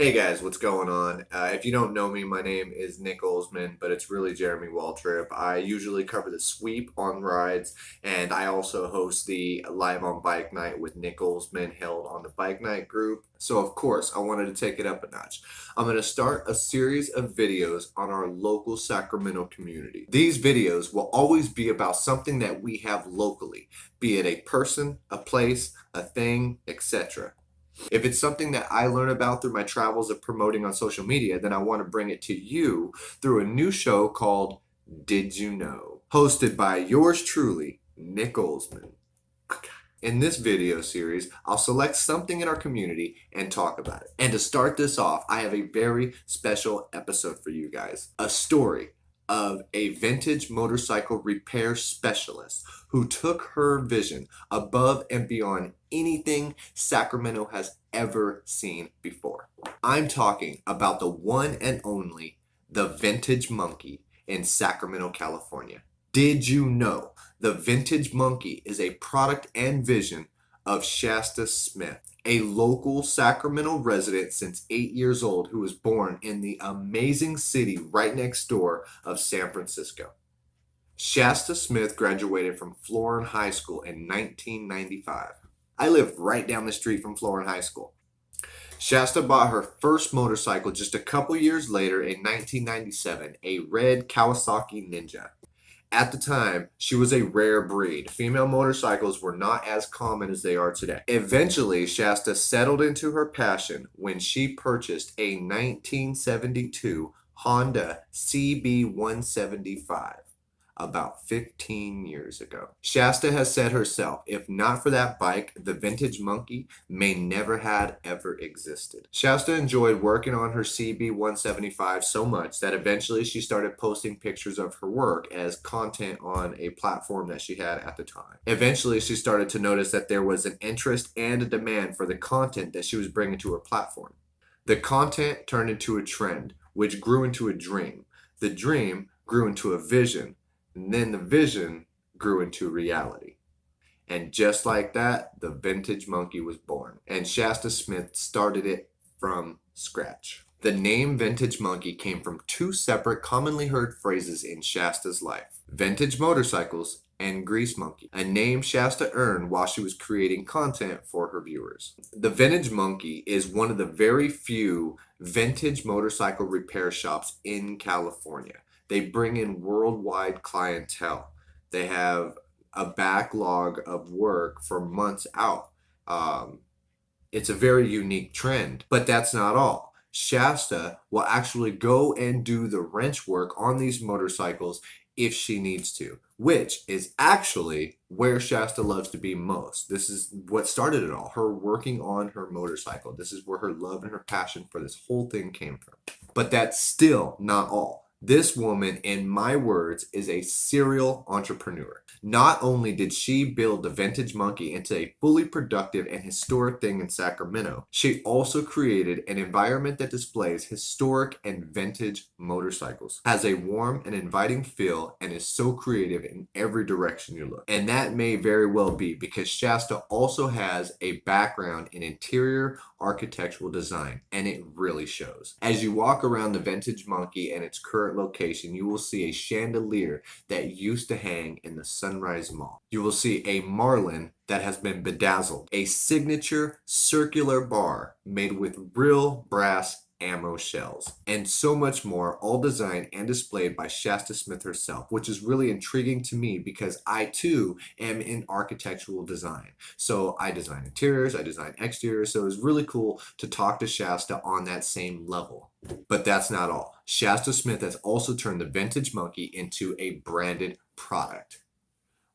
Hey guys, what's going on? If you don't know me, my name is Nick Olsman, but it's really Jeremy Waltrip. I usually cover the sweep on rides, and I also host the Live on Bike Night with Nick Olsman held on the Bike Night group. So, of course, I wanted to take it up a notch. I'm going to start a series of videos on our local Sacramento community. These videos will always be about something that we have locally, be it a person, a place, a thing, etc. If it's something that I learn about through my travels of promoting on social media, then I want to bring it to you through a new show called Did You Know? Hosted by yours truly, Nick Olsman. In this video series, I'll select something in our community and talk about it. And to start this off, I have a very special episode for you guys. A story of a vintage motorcycle repair specialist who took her vision above and beyond anything Sacramento has ever seen before. I'm talking about the one and only, the Vintage Monkey in Sacramento, California. Did you know the Vintage Monkey is a product and vision of Shasta Smith, a local Sacramento resident since 8 years old who was born in the amazing city right next door of San Francisco? Shasta Smith graduated from Florin High School in 1995. I lived right down the street from Florin High School. Shasta bought her first motorcycle just a couple years later in 1997, a red Kawasaki Ninja. At the time, she was a rare breed. Female motorcycles were not as common as they are today. Eventually, Shasta settled into her passion when she purchased a 1972 Honda CB175 about 15 years ago. Shasta has said herself, if not for that bike, the Vintage Monkey may never had ever existed. Shasta enjoyed working on her CB175 so much that eventually she started posting pictures of her work as content on a platform that she had at the time. Eventually, she started to notice that there was an interest and a demand for the content that she was bringing to her platform. The content turned into a trend, which grew into a dream. The dream grew into a vision, and then the vision grew into reality. And just like that, the Vintage Monkey was born. And Shasta Smith started it from scratch. The name Vintage Monkey came from two separate commonly heard phrases in Shasta's life: vintage motorcycles and grease monkey, a name Shasta earned while she was creating content for her viewers. The Vintage Monkey is one of the very few vintage motorcycle repair shops in California. They bring in worldwide clientele. They have a backlog of work for months out. It's a very unique trend, but that's not all. Shasta will actually go and do the wrench work on these motorcycles if she needs to, which is actually where Shasta loves to be most. This is what started it all, her working on her motorcycle. This is where her love and her passion for this whole thing came from. But that's still not all. This woman, in my words, is a serial entrepreneur. Not only did she build the Vintage Monkey into a fully productive and historic thing in Sacramento, she also created an environment that displays historic and vintage motorcycles, has a warm and inviting feel, and is so creative in every direction you look. And that may very well be because Shasta also has a background in interior architectural design, and it really shows. As you walk around the Vintage Monkey and its current location, you will see a chandelier that used to hang in the Sunrise Mall. You will see a Marlin that has been bedazzled, a signature circular bar made with real brass ammo shells, and so much more, all designed and displayed by Shasta Smith herself, which is really intriguing to me because I too am in architectural design. So I design interiors, I design exteriors, so it was really cool to talk to Shasta on that same level. But that's not all. Shasta Smith has also turned the Vintage Monkey into a branded product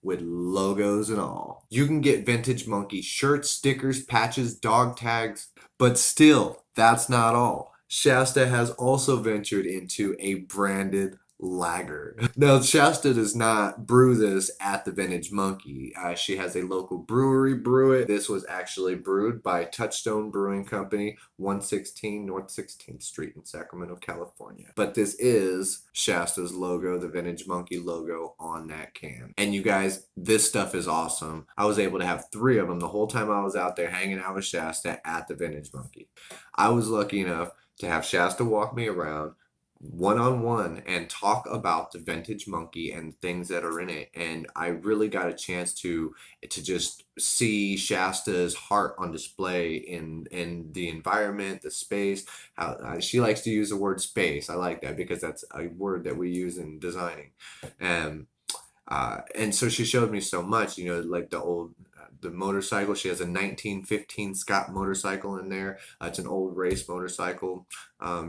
with logos and all. You can get Vintage Monkey shirts, stickers, patches, dog tags, but still, that's not all. Shasta has also ventured into a branded lager. Now, Shasta does not brew this at the Vintage Monkey. She has a local brewery brew it. This was actually brewed by Touchstone Brewing Company, 116 North 16th Street in Sacramento, California. But this is Shasta's logo, the Vintage Monkey logo on that can. And you guys, this stuff is awesome. I was able to have 3 of them the whole time I was out there hanging out with Shasta at the Vintage Monkey. I was lucky enough to have Shasta walk me around one-on-one and talk about the Vintage Monkey and things that are in it. And I really got a chance to just see Shasta's heart on display in the environment, the space. How she likes to use the word space. I like that because that's a word that we use in designing. And so she showed me so much, like the motorcycle. She has a 1915 Scott motorcycle in there. It's an old race motorcycle.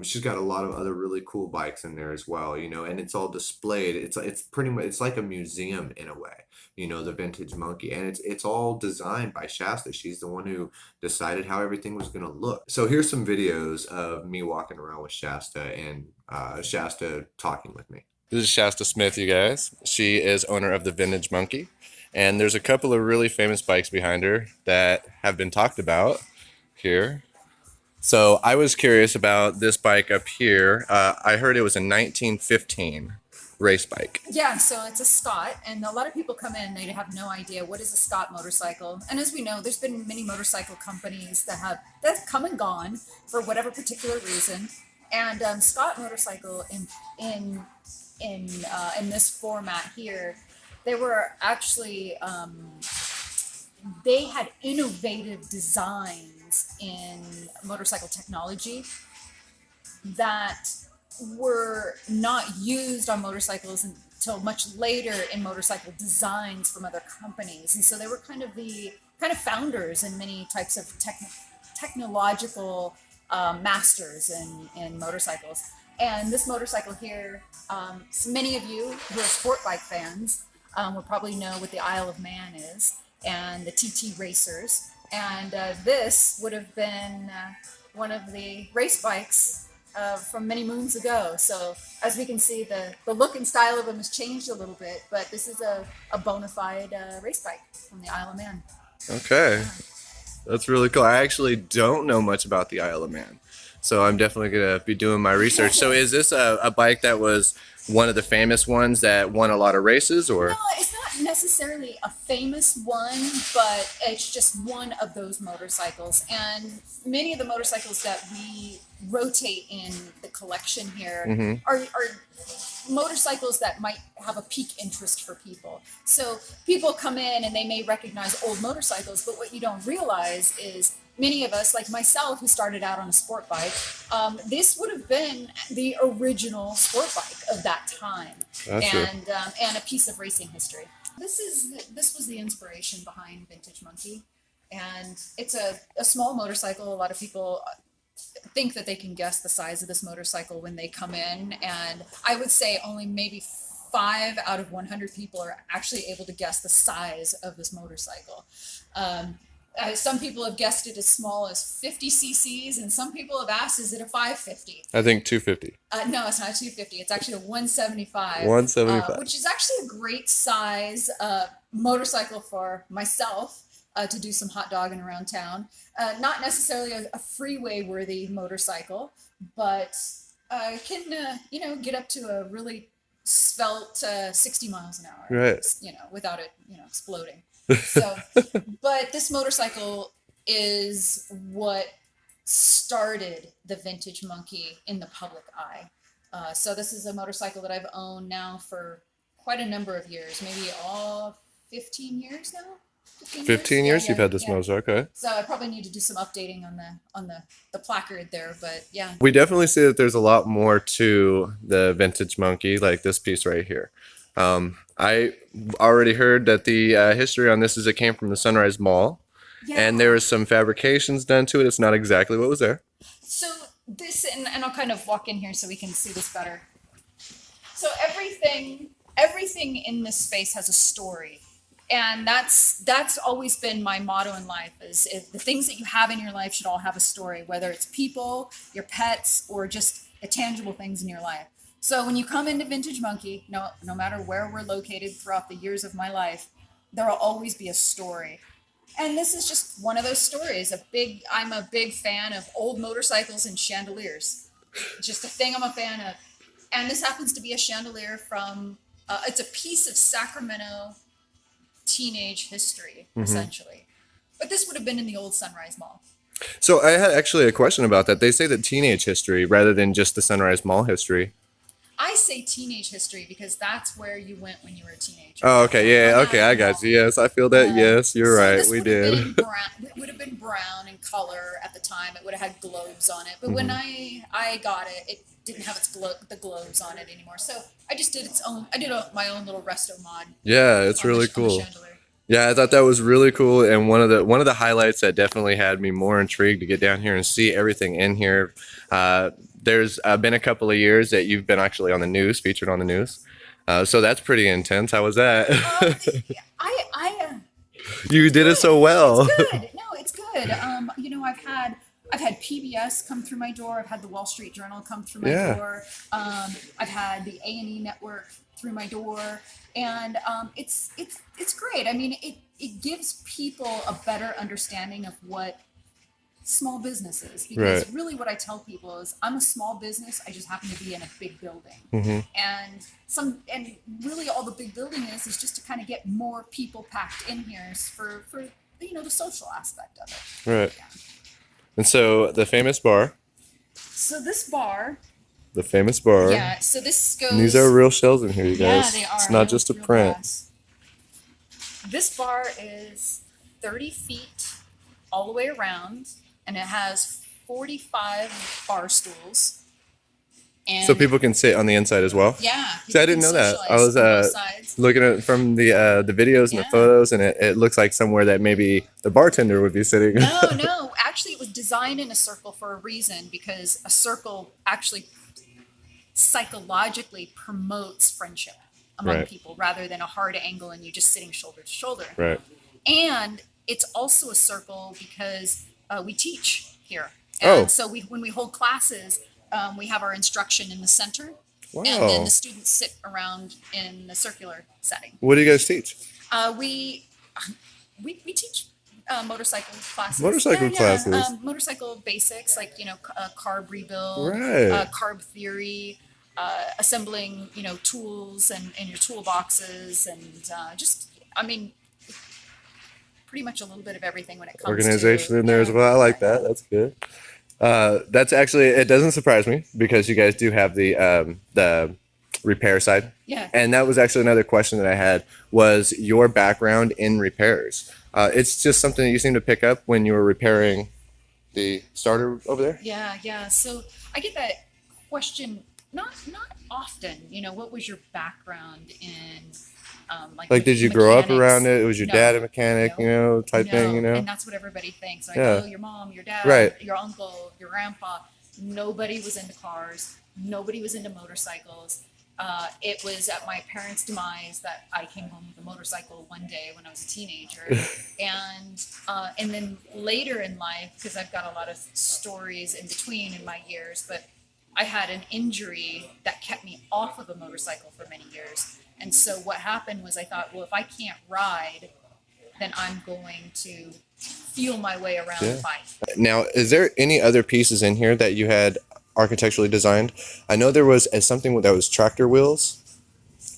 She's got a lot of other really cool bikes in there as well, and it's all displayed. It's pretty much, it's like a museum in a way, the Vintage Monkey, and it's all designed by Shasta. She's the one who decided how everything was going to look. So here's some videos of me walking around with Shasta and Shasta talking with me. This is Shasta Smith, you guys. She is owner of the Vintage Monkey. And there's a couple of really famous bikes behind her that have been talked about here. So I was curious about this bike up here. I heard it was a 1915 race bike. Yeah, so it's a Scott, and a lot of people come in, they have no idea what is a Scott motorcycle. And as we know, there's been many motorcycle companies that's come and gone for whatever particular reason. And Scott motorcycle in this format here, they were actually they had innovative designs in motorcycle technology that were not used on motorcycles until much later in motorcycle designs from other companies. And so they were kind of founders in many types of technological masters in motorcycles. And this motorcycle here, so many of you who are sport bike fans will probably know what the Isle of Man is, and the TT Racers. And this would have been one of the race bikes from many moons ago. So as we can see, the look and style of them has changed a little bit, but this is a bona fide race bike from the Isle of Man. Okay. Yeah. That's really cool. I actually don't know much about the Isle of Man, so I'm definitely going to be doing my research. So is this a bike that was one of the famous ones that won a lot of races, or? No, it's not necessarily a famous one, but it's just one of those motorcycles. And many of the motorcycles that we rotate in the collection here are motorcycles that might have a peak interest for people. So people come in and they may recognize old motorcycles, but what you don't realize is many of us, like myself, who started out on a sport bike, this would have been the original sport bike of that time, and a piece of racing history. This was the inspiration behind Vintage Monkey, and it's a small motorcycle. A lot of people think that they can guess the size of this motorcycle when they come in, and I would say only maybe 5 out of 100 people are actually able to guess the size of this motorcycle. Some people have guessed it as small as 50 cc's, and some people have asked, is it a 550? I think 250. No, it's not a 250. It's actually a 175. 175. Which is actually a great size motorcycle for myself to do some hot dogging around town. Not necessarily a freeway-worthy motorcycle, but can get up to a really svelte 60 miles an hour. Right. Without it exploding. So, but this motorcycle is what started the Vintage Monkey in the public eye. So this is a motorcycle that I've owned now for quite a number of years, maybe all 15 years now. 15 years you've had this motorcycle, okay. So I probably need to do some updating on the placard there, but yeah. We definitely see that there's a lot more to the Vintage Monkey, like this piece right here. I already heard that the history on this is it came from the Sunrise Mall, and there was some fabrications done to it. It's not exactly what was there. So this, and I'll kind of walk in here so we can see this better. So everything in this space has a story. And that's always been my motto in life, is if the things that you have in your life should all have a story, whether it's people, your pets, or just tangible things in your life. So when you come into Vintage Monkey, no matter where we're located throughout the years of my life, there will always be a story. And this is just one of those stories. I'm a big fan of old motorcycles and chandeliers. Just a thing I'm a fan of. And this happens to be a chandelier from, it's a piece of Sacramento teenage history, essentially. But this would have been in the old Sunrise Mall. So I had actually a question about that. They say that teenage history rather than just the Sunrise Mall history. I say teenage history because that's where you went when you were a teenager. Oh, okay, yeah, okay, I got you. Yes, I feel that. Yes, you're right. This We would have did. been brown, it would have been brown in color at the time. It would have had globes on it. But when I got it, it didn't have the globes on it anymore. So I just did my own little resto mod. Yeah, it's really on the cool. chandelier. Yeah, I thought that was really cool, and one of the highlights that definitely had me more intrigued to get down here and see everything in here. There's been a couple of years that you've been actually on the news, featured on the news. So that's pretty intense. How was that? You did it so well. It's good. No, it's good. I've had PBS come through my door. I've had the Wall Street Journal come through my door. I've had the A&E network through my door, and it's great. I mean, it gives people a better understanding of what small businesses, because really what I tell people is I'm a small business. I just happen to be in a big building, and really all the big building is just to kind of get more people packed in here for the social aspect of it. Right. Yeah. And so the famous bar. So this bar. The famous bar. Yeah. So this goes. And these are real shells in here, you guys. Yeah, they are. It's not just a print. Glass. This bar is 30 feet all the way around, and it has 45 bar stools. And so people can sit on the inside as well? Yeah. See, I didn't know that. I was looking at from the videos and the photos, and it looks like somewhere that maybe the bartender would be sitting. No. Actually, it was designed in a circle for a reason, because a circle actually psychologically promotes friendship among people rather than a hard angle and you just sitting shoulder to shoulder. Right. And it's also a circle because we teach here. And so when we hold classes, we have our instruction in the center. Wow. And then the students sit around in the circular setting. What do you guys teach? We teach motorcycle classes. Motorcycle basics, like carb rebuild, carb theory, assembling tools and your toolboxes, and pretty much a little bit of everything when it comes organization to in there as well. I like that. That's good. That's actually, it doesn't surprise me because you guys do have the repair side. Yeah. And that was actually another question that I had, was your background in repairs. It's just something that you seem to pick up when you were repairing the starter over there? Yeah. So I get that question not often. What was your background in like did you grow up around it? Was your dad a mechanic, type thing, And that's what everybody thinks. Like, oh, your mom, your dad, your uncle, your grandpa. Nobody was into cars. Nobody was into motorcycles. It was at my parents' demise that I came home with a motorcycle one day when I was a teenager, and then later in life, because I've got a lot of stories in between in my years, but I had an injury that kept me off of a motorcycle for many years. And so what happened was I thought, well, if I can't ride, then I'm going to feel my way around the bike. Now, is there any other pieces in here that you had architecturally designed? I know there was something that was tractor wheels.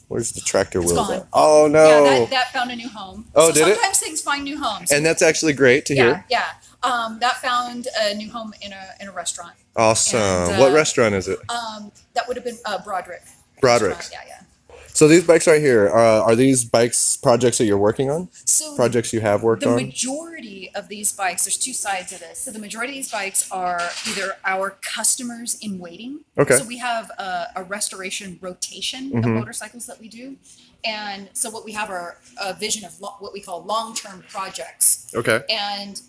Where's the tractor wheels gone. at? Oh no! Yeah, that found a new home. Oh, so did it? Sometimes things find new homes. And that's actually great to hear. Yeah. That found a new home in a restaurant. Awesome. And, what restaurant is it? That would have been Broderick. Broderick's. Yeah. So these bikes right here, are these bikes projects that you're working on? So projects you have worked on? The majority of these bikes, there's two sides of this. So the majority of these bikes are either our customers in waiting. Okay. So we have a restoration rotation of motorcycles that we do. And so what we have are a vision of what we call long-term projects. Okay. And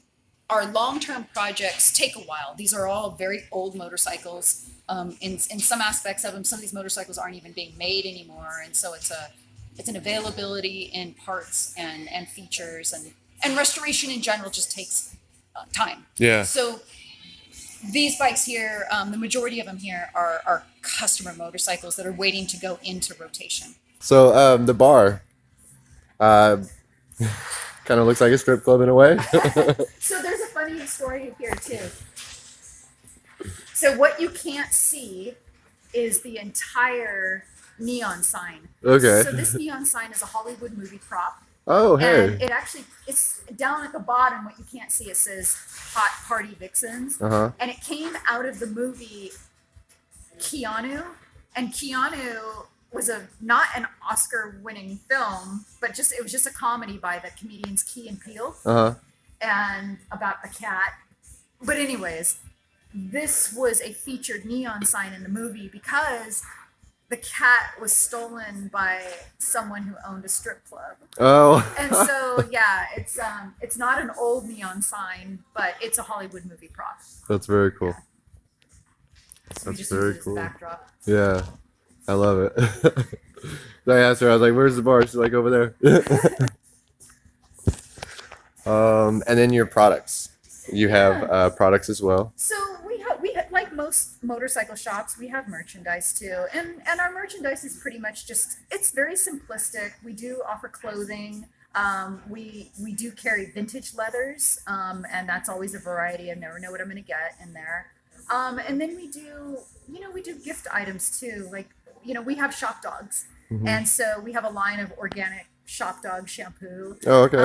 our long-term projects take a while. These are all very old motorcycles. In some aspects of them, some of these motorcycles aren't even being made anymore, and so it's an availability in parts and features, and restoration in general just takes time. Yeah. So these bikes here, the majority of them here are customer motorcycles that are waiting to go into rotation. So the bar kind of looks like a strip club in a way. So there's a funny story here too. So what you can't see is the entire neon sign. Okay. So this neon sign is a Hollywood movie prop. Oh, And hey. it actually, it's down at the bottom, what you can't see, it says Hot Party Vixens. Uh-huh. And it came out of the movie Keanu. And Keanu was not an Oscar-winning film, but it was just a comedy by the comedians Key and Peele, Uh-huh. and about a cat. But anyways, this was a featured neon sign in the movie because the cat was stolen by someone who owned a strip club. Oh. And so yeah, it's not an old neon sign, but it's a Hollywood movie prop. That's very cool. So we That's just very use it as a cool. backdrop. Yeah. I love it. So I asked her, I was like, where's the bar? She's like, over there. And then your products. You have products as well. So we have like most motorcycle shops, we have merchandise too, and our merchandise is pretty much just, it's very simplistic. We do offer clothing. We do carry vintage leathers, and that's always a variety. I never know what I'm going to get in there. And then we do gift items too. Like, we have shop dogs, and so we have a line of organic shop dog shampoo. Oh, okay.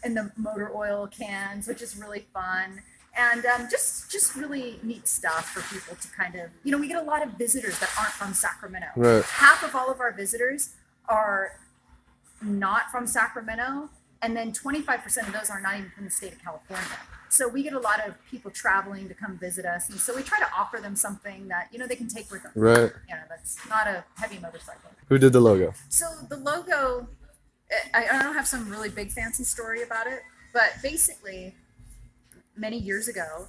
In the motor oil cans, which is really fun. And just really neat stuff for people to kind of, we get a lot of visitors that aren't from Sacramento. Right. Half of all of our visitors are not from Sacramento, and then 25% of those are not even from the state of California. So we get a lot of people traveling to come visit us, and so we try to offer them something that they can take with them. Right. That's not a heavy motorcycle. Who did the logo? So the logo, I don't have some really big fancy story about it, but basically, many years ago,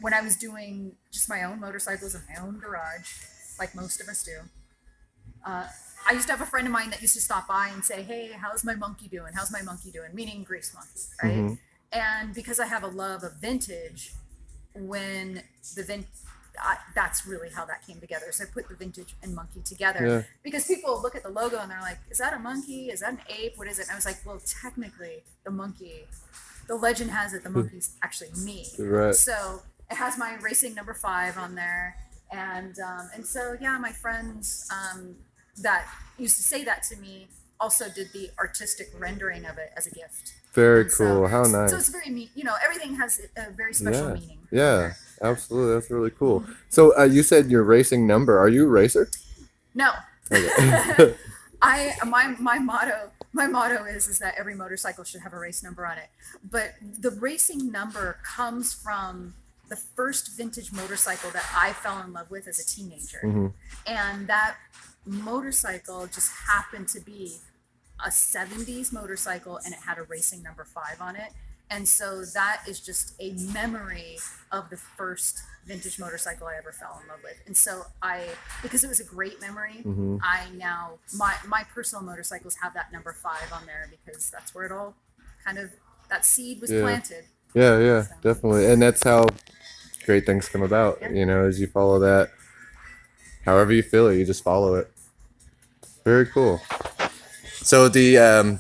when I was doing just my own motorcycles in my own garage, like most of us do, I used to have a friend of mine that used to stop by and say, "Hey, how's my monkey doing? How's my monkey doing?" Meaning Grease Monkey, right? Mhm. And because I have a love of vintage, when that's really how that came together. So I put the vintage and monkey together, Yeah. because people look at the logo and they're like, "Is that a monkey? Is that an ape? What is it?" And I was like, "Well, technically, the legend has it the monkey's actually me." Right. So it has my racing number 5 on there, and so yeah, my friends that used to say that to me also did the artistic rendering of it as a gift. Very And so- cool. How nice. So it's very everything has a very special Yeah. meaning. Yeah, absolutely. That's really cool. So you said your racing number. Are you a racer? No. Okay. My motto is that every motorcycle should have a race number on it. But the racing number comes from the first vintage motorcycle that I fell in love with as a teenager. Mhm. And that motorcycle just happened to be a 70s motorcycle, and it had a racing number 5 on it. And so that is just a memory of the first vintage motorcycle I ever fell in love with. And so because it was a great memory, Mhm. I now, my personal motorcycles have that number 5 on there, because that's where it all kind of, that seed was Yeah. planted. Yeah, So- definitely. And that's how great things come about, Yeah. as you follow that. However you feel it, you just follow it. Very cool. So the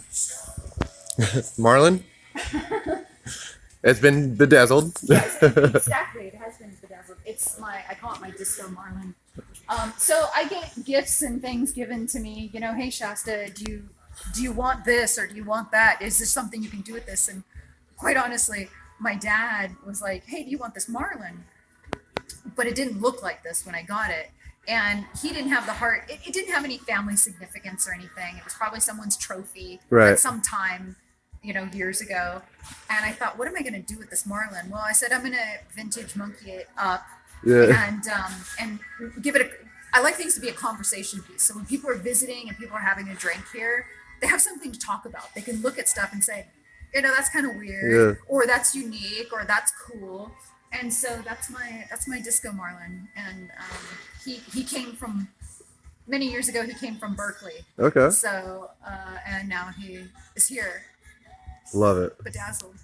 Marlin, it's been bedazzled. Yes, exactly. It has been bedazzled. I call it my disco Marlin. So I get gifts and things given to me. Hey Shasta, do you want this or do you want that? Is there something you can do with this? And quite honestly, my dad was like, "Hey, do you want this Marlin?" But it didn't look like this when I got it. And he didn't have the heart. It didn't have any family significance or anything. It was probably someone's trophy Right. at some time, years ago. And I thought, what am I going to do with this Marlin? Well, I said, I'm going to vintage monkey it up Yeah. and give it I like things to be a conversation piece. So when people are visiting and people are having a drink here, they have something to talk about. They can look at stuff and say, that's kind of weird, or that's unique, or that's cool. And so that's my disco Marlin. And he came from many years ago. He came from Berkeley. Okay. So and now he is here, Love it. bedazzled.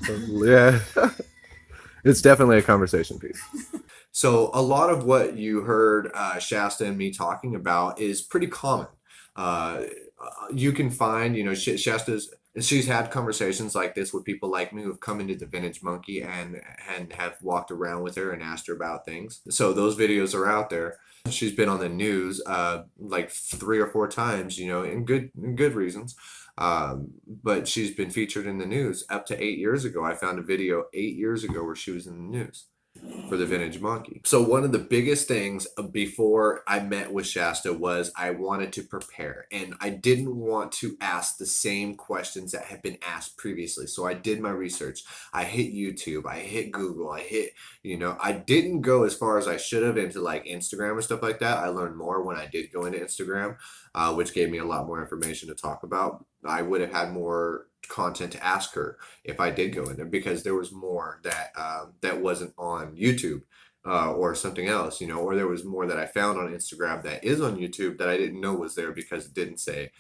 Yeah. It's definitely a conversation piece. So a lot of what you heard Shasta and me talking about is pretty common. You can find, she's had conversations like this with people like me who've come into the Vintage Monkey and have walked around with her and asked her about things. So those videos are out there. She's been on the news like 3 or 4 times, in good reasons. But she's been featured in the news up to 8 years ago. I found a video 8 years ago where she was in the news for the Vintage Monkey. So one of the biggest things before I met with Shasta was I wanted to prepare, and I didn't want to ask the same questions that had been asked previously. So I did my research. I hit YouTube, I hit Google, I didn't go as far as I should have into like Instagram and stuff like that. I learned more when I did go into Instagram, which gave me a lot more information to talk about. I would have had more content to ask her if I did go in there, because there was more that wasn't on YouTube or something else, or there was more that I found on Instagram that is on YouTube that I didn't know was there because it didn't say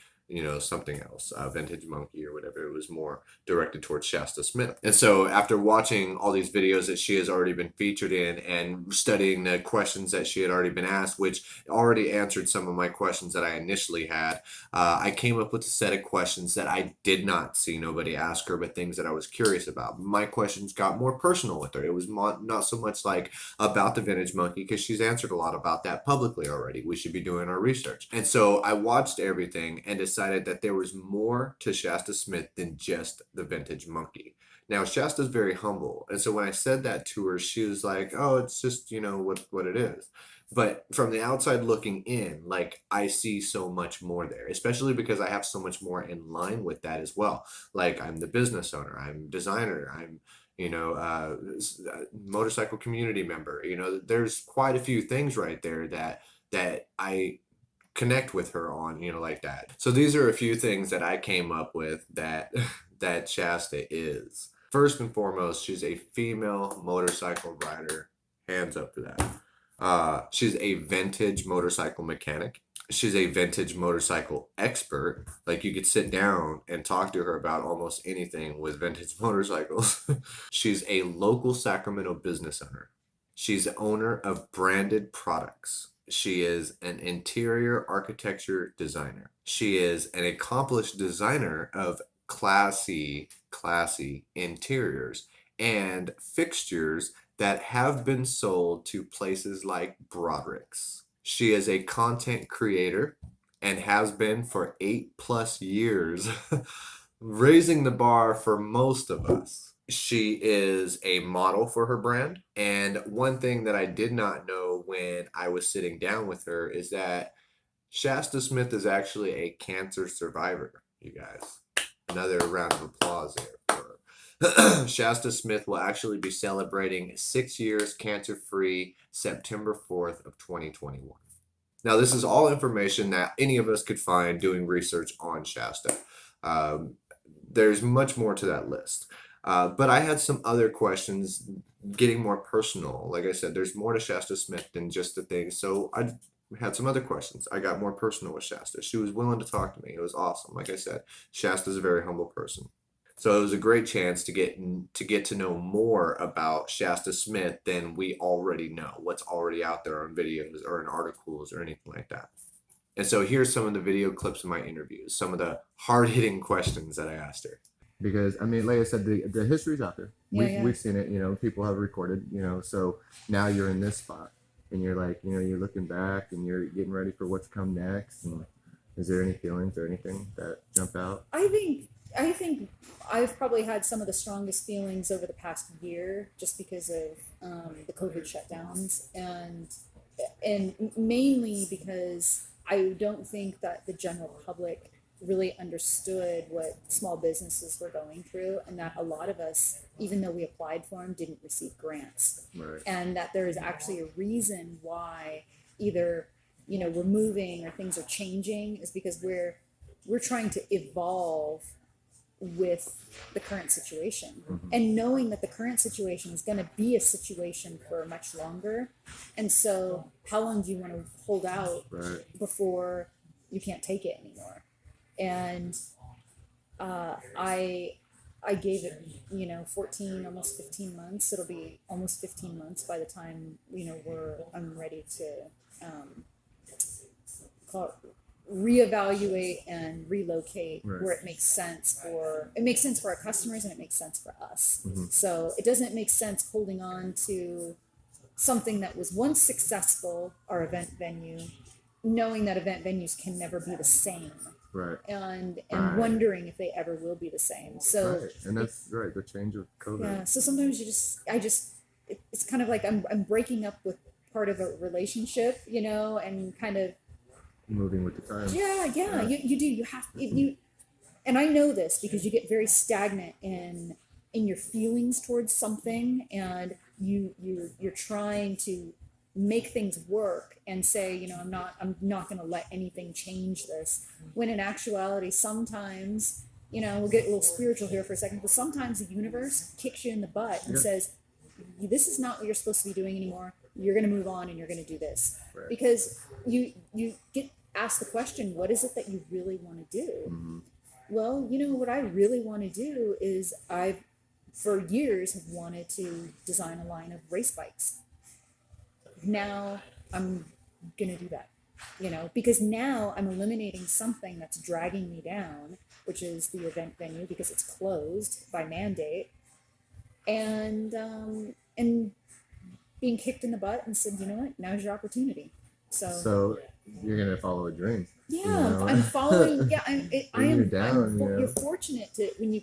something else, Vintage Monkey or whatever. It was more directed towards Shasta Smith. And so after watching all these videos that she has already been featured in and studying the questions that she had already been asked, which already answered some of my questions that I initially had, I came up with a set of questions that I did not see nobody ask her, but things that I was curious about. My questions got more personal with her. It was not so much like about the Vintage Monkey, because she's answered a lot about that publicly already. We should be doing our research. And so I watched everything and decided that there was more to Shasta Smith than just the Vintage Monkey. Now, Shasta's very humble. And so when I said that to her, she was like, oh, it's just, what it is. But from the outside looking in, like, I see so much more there, especially because I have so much more in line with that as well. Like, I'm the business owner, I'm designer, I'm motorcycle community member. There's quite a few things right there that I connect with her on, like that. So these are a few things that I came up with that that Shasta is. First and foremost, she's a female motorcycle rider. Hands up for that. She's a vintage motorcycle mechanic. She's a vintage motorcycle expert. Like, you could sit down and talk to her about almost anything with vintage motorcycles. She's a local Sacramento business owner. She's the owner of branded products. She is an interior architecture designer. She is an accomplished designer of classy interiors and fixtures that have been sold to places like Broderick's. She is a content creator and has been for 8+ years, raising the bar for most of us. She is a model for her brand. And one thing that I did not know when I was sitting down with her is that Shasta Smith is actually a cancer survivor, you guys. Another round of applause there for her. Shasta Smith will actually be celebrating 6 years cancer-free September 4th of 2021. Now, this is all information that any of us could find doing research on Shasta. There's much more to that list. But I had some other questions getting more personal. Like I said, there's more to Shasta Smith than just the thing. So I had some other questions. I got more personal with Shasta. She was willing to talk to me. It was awesome. Like I said, Shasta's a very humble person. So it was a great chance to get to know more about Shasta Smith than we already know, what's already out there on videos or in articles or anything like that. And so here's some of the video clips of my interviews, some of the hard-hitting questions that I asked her. Because, I mean, like I said, the history's out there. We've seen it, people have recorded, so now you're in this spot and you're like, you're looking back and you're getting ready for what's come next. And is there any feelings or anything that jump out? I think I've probably had some of the strongest feelings over the past year, just because of the COVID shutdowns, and mainly because I don't think that the general public really understood what small businesses were going through, and that a lot of us, even though we applied for them, didn't receive grants. Right. And that there is actually a reason why either we're moving or things are changing, is because we're trying to evolve with the current situation. Mm-hmm. And knowing that the current situation is going to be a situation for much longer, and so how long do you want to hold out before you can't take it anymore? And I I gave it, 14, almost 15 months. It'll be almost 15 months by the time, I'm ready to call it, reevaluate and relocate Right. where it makes sense for our customers and it makes sense for us. Mm-hmm. So it doesn't make sense holding on to something that was once successful, our event venue, knowing that event venues can never be the same. Right. And Right. wondering if they ever will be the same. So Right. And that's right. The change of COVID. yeah. So sometimes it's kind of like I'm breaking up with part of a relationship, and kind of Moving with the times. yeah. You do. You have you, and I know this because you get very stagnant in your feelings towards something, and you're trying to make things work and say, I'm not going to let anything change this. When in actuality, sometimes, we'll get a little spiritual here for a second, but sometimes the universe kicks you in the butt and says, this is not what you're supposed to be doing anymore. You're going to move on and you're going to do this. Right. Because you get asked the question, what is it that you really want to do? Mm-hmm. Well, what I really want to do is I've for years have wanted to design a line of race bikes. Now I'm gonna do that, because now I'm eliminating something that's dragging me down, which is the event venue because it's closed by mandate, and being kicked in the butt and said, you know what, now's your opportunity. So you're gonna follow a dream. yeah, I'm following. Yeah, I am. Down, You're fortunate to when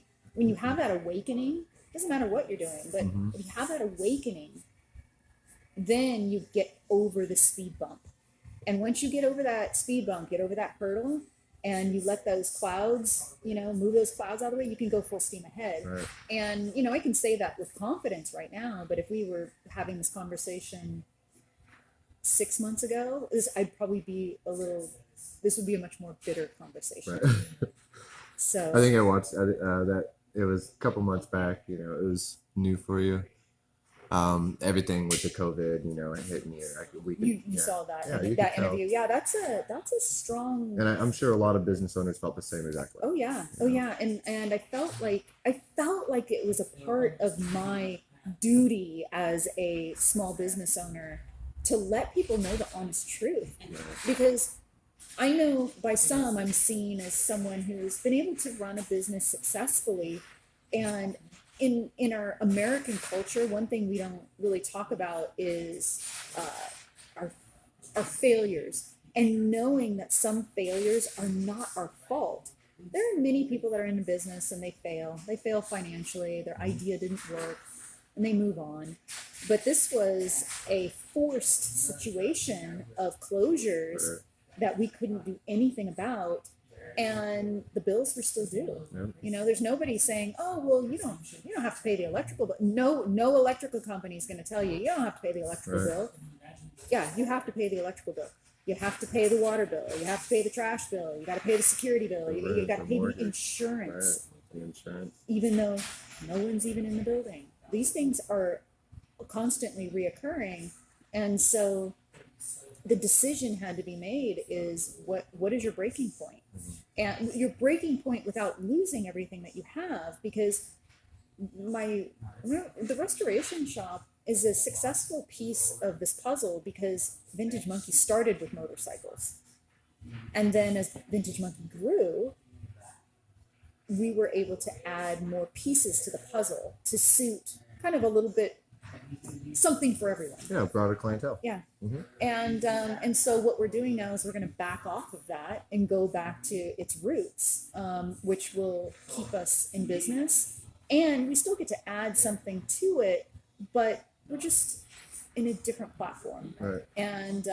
you have that awakening. Doesn't matter what you're doing, but Mm-hmm. if you have that awakening, then you get over the speed bump. And once you get over that speed bump, get over that hurdle, and you let those clouds, move those clouds out of the way, you can go full steam ahead. Right. And, I can say that with confidence right now, but if we were having this conversation 6 months ago, I'd probably be this would be a much more bitter conversation. Right. So I think I watched that. It was a couple months back. It was new for you. Everything with the COVID, hitting you. you saw that Yeah, you that could tell. interview. Yeah, that's a strong. And I'm sure a lot of business owners felt the same exact way. Oh yeah, and I felt like it was a part of my duty as a small business owner to let people know the honest truth, because I know by some I'm seen as someone who's been able to run a business successfully, and in our American culture, one thing we don't really talk about is our failures, and knowing that some failures are not our fault. There are many people that are in a business and they fail financially, their idea didn't work, and they move on. But this was a forced situation of closures that we couldn't do anything about, and the bills were still due. Yep. There's nobody saying, oh well, you don't have to pay the electrical bill. No electrical company is going to tell you don't have to pay the electrical bill. Yeah, you have to pay the electrical bill. You have to pay the water bill. You have to pay the trash bill. You got to pay the security bill. You got to pay the insurance. Right. The insurance. Even though no one's even in the building. These things are constantly reoccurring, and so the decision had to be made is what is your breaking point? And your breaking point without losing everything that you have, because the restoration shop is a successful piece of this puzzle because Vintage Monkey started with motorcycles, and then as Vintage Monkey grew, we were able to add more pieces to the puzzle to suit kind of a little bit something for everyone. Yeah, broader clientele. Yeah. Mhm. And so what we're doing now is we're going to back off of that and go back to its roots, which will keep us in business, and we still get to add something to it, but we're just in a different platform. Right. And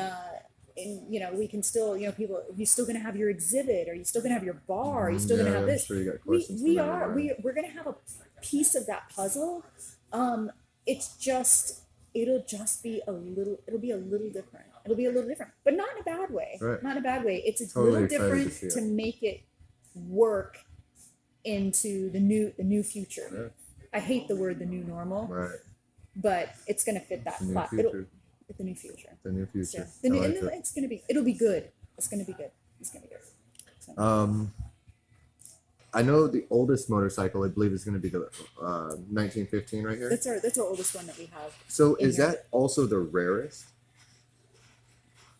we can still, people, are you still going to have your exhibit? Are you still going to have your bar? Are you still going to have this? I'm sure you got questions We from are. everyone. We're going to have a piece of that puzzle. It'll be a little different. It'll be a little different, but not in a bad way. Right. Not in a bad way. It's a Totally little excited different to see to it. make it work into the new future. Right. I hate the word the new normal, Right. but it's going to fit that The new plot. future. The new future. The new So, future. the new, I like and it. it'll be good. It's going to be good. So, I know the oldest motorcycle, I believe, is going to be the 1915 right here. That's our oldest one that we have. So in is here. that also the rarest?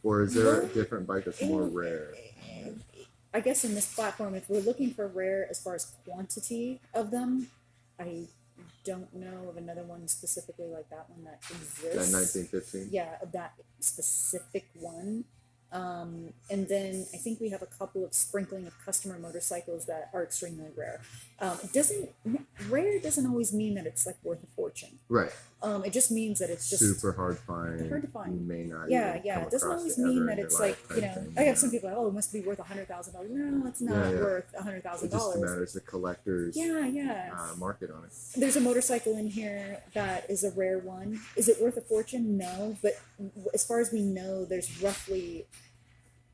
Or is there a Well, different bike that's more rare? I guess in this platform, if we're looking for rare as far as quantity of them, I don't know of another one specifically like that one that exists. That 1915? Yeah, of that specific one. And then I think we have a couple of sprinkling of customer motorcycles that are extremely rare. Rare doesn't always mean that it's like worth a fortune. Right. It just means that it's just Super hard to find. hard to find. You may not. Yeah, even yeah. come It doesn't across always it mean ever that in your it's life like, type you know, thing, I have yeah. some people, oh, it must be worth $100,000. No, it's not Yeah, yeah. worth It just $100,000. matters the collector's Yeah. market on it. There's a motorcycle in here that is a rare one. Is it worth a fortune? No, but as far as we know, there's roughly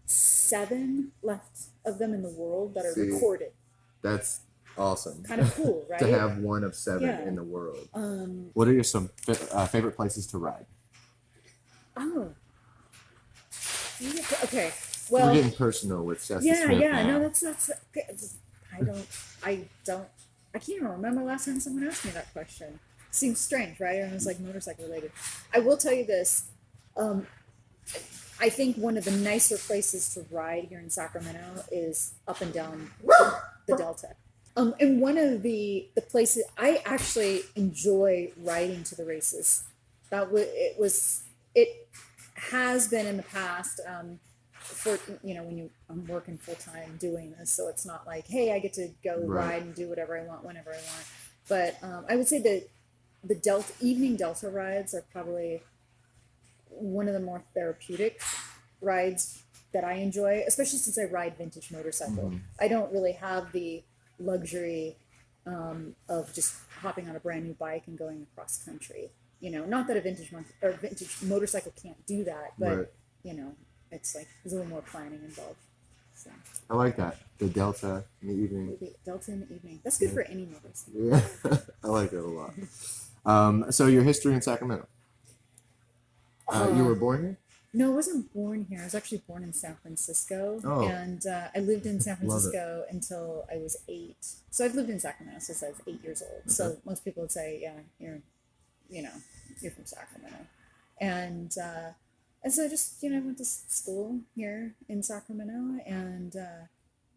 7 left of them in the world that are See, recorded. That's awesome. Kind of cool, right? To have one of 7 Yeah. in the world. Um, What are your some favorite places to ride? oh. Okay. We're Well, getting personal with Shasta yeah, Smith yeah. now. No, that's. I can't even remember last time someone asked me that question. Seems strange, right? And it was like motorcycle related. I will tell you this. I think one of the nicer places to ride here in Sacramento is up and down the Delta. And one of the places I actually enjoy riding to the races. It has been in the past. For when I'm working full time doing this, so it's not like, hey, I get to go Right. ride and do whatever I want whenever I want. But I would say that the evening Delta rides are probably one of the more therapeutic rides that I enjoy, especially since I ride vintage motorcycle. Mhm. I don't really have the luxury of just hopping on a brand new bike and going across country. Not that a vintage motorcycle can't do that, but Right. it's like there's a little more planning involved. So I like that. The Delta in the evening. maybe Delta in the evening. That's good for any motorcycle. Yeah, I like that a lot. So your history in Sacramento. You were born here? No, I wasn't born here. I was actually born in San Francisco, Oh. and I lived in San Love it. Francisco until I was 8. So I've lived in Sacramento since I was 8 years old. So most people would say, yeah, you're from Sacramento, and so I just went to school here in Sacramento, and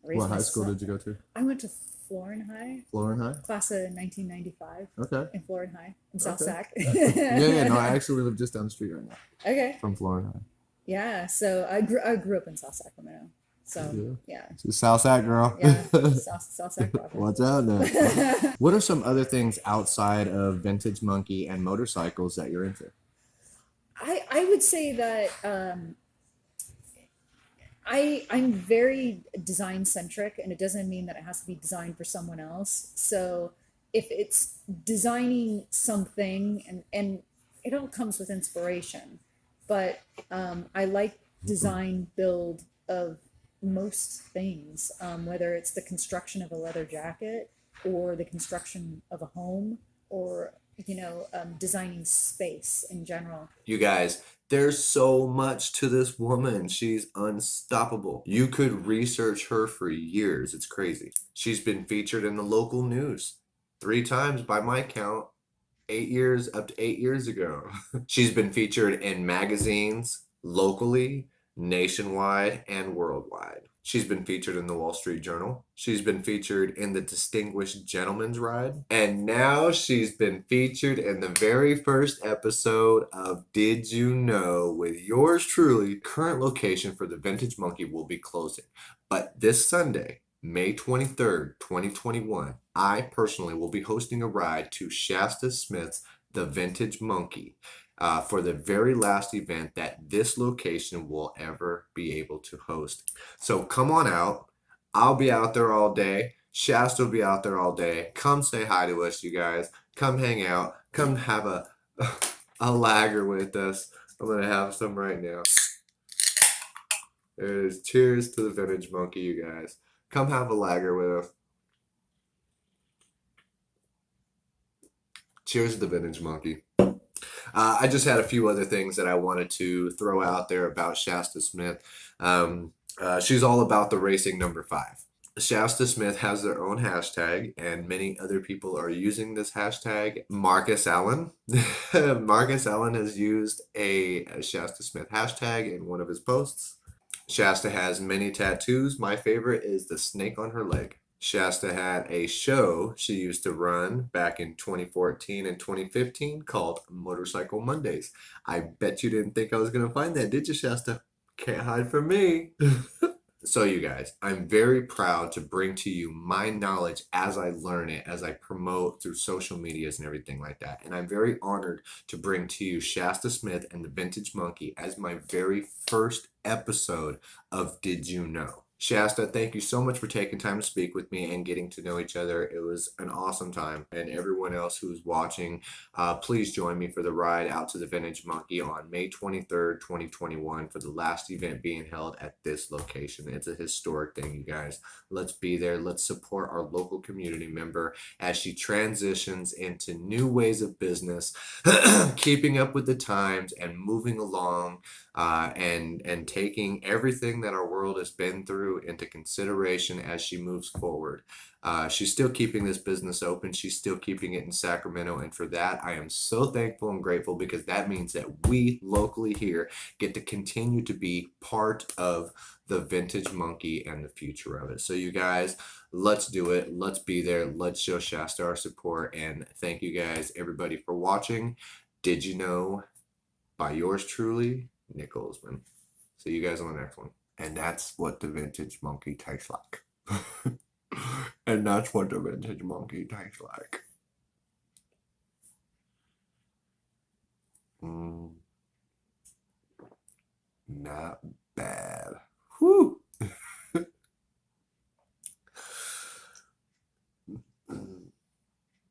raised What high my school son. did you go to? I went to Florin High, Florin High? class of 1995 Okay. in Florin High in South Okay. Sac. Yeah. No, I actually live just down the street right now Okay. from Florin High. Yeah. So I grew up in South Sacramento. So yeah. She's a South Sac girl. Yeah. South Sac proper. What's out now? What are some other things outside of Vintage Monkey and motorcycles that you're into? I would say that I'm very design centric, and it doesn't mean that it has to be designed for someone else. So if it's designing something, and it all comes with inspiration, but I like design build of most things, whether it's the construction of a leather jacket or the construction of a home, or designing space in general. You guys, there's so much to this woman. She's unstoppable. You could research her for years. It's crazy. She's been featured in the local news 3 times by my count, up to 8 years ago. She's been featured in magazines locally, nationwide, and worldwide. She's been featured in the Wall Street Journal. She's been featured in the Distinguished Gentleman's Ride. And now she's been featured in the very first episode of Did You Know with yours truly. Current location for the Vintage Monkey will be closing. But this Sunday, May 23rd, 2021, I personally will be hosting a ride to Shasta Smith's The Vintage Monkey. For the very last event that this location will ever be able to host. So come on out. I'll be out there all day. Shasta will be out there all day. Come say hi to us, you guys. Come hang out. Come have a lager with us. I'm going to have some right now. There it is. Cheers to the Vintage Monkey, you guys. Come have a lager with us. Cheers to the Vintage Monkey. I just had a few other things that I wanted to throw out there about Shasta Smith. She's all about the racing number 5. Shasta Smith has their own hashtag, and many other people are using this hashtag. Marcus Allen. Marcus Allen has used a Shasta Smith hashtag in one of his posts. Shasta has many tattoos. My favorite is the snake on her leg. Shasta had a show she used to run back in 2014 and 2015 called Motorcycle Mondays. I bet you didn't think I was going to find that, did you, Shasta? Can't hide from me. So, you guys, I'm very proud to bring to you my knowledge as I learn it, as I promote through social medias and everything like that. And I'm very honored to bring to you Shasta Smith and the Vintage Monkey as my very first episode of Did You Know? Shasta, thank you so much for taking time to speak with me and getting to know each other. It was an awesome time. And everyone else who's watching, please join me for the ride out to the Vintage Monkey on May 23rd, 2021 for the last event being held at this location. It's a historic thing, you guys. Let's be there. Let's support our local community member as she transitions into new ways of business, keeping up with the times and moving along, and taking everything that our world has been through into consideration as she moves forward. She's still keeping this business open. She's still keeping it in Sacramento. And for that, I am so thankful and grateful, because that means that we locally here get to continue to be part of the Vintage Monkey and the future of it. So, you guys, let's do it. Let's be there. Let's show Shasta our support. And thank you guys, everybody, for watching. Did You Know? By yours truly, Nick Olsman. See you guys on the next one. And that's what the Vintage Monkey tastes like. And that's what the Vintage Monkey tastes like. Not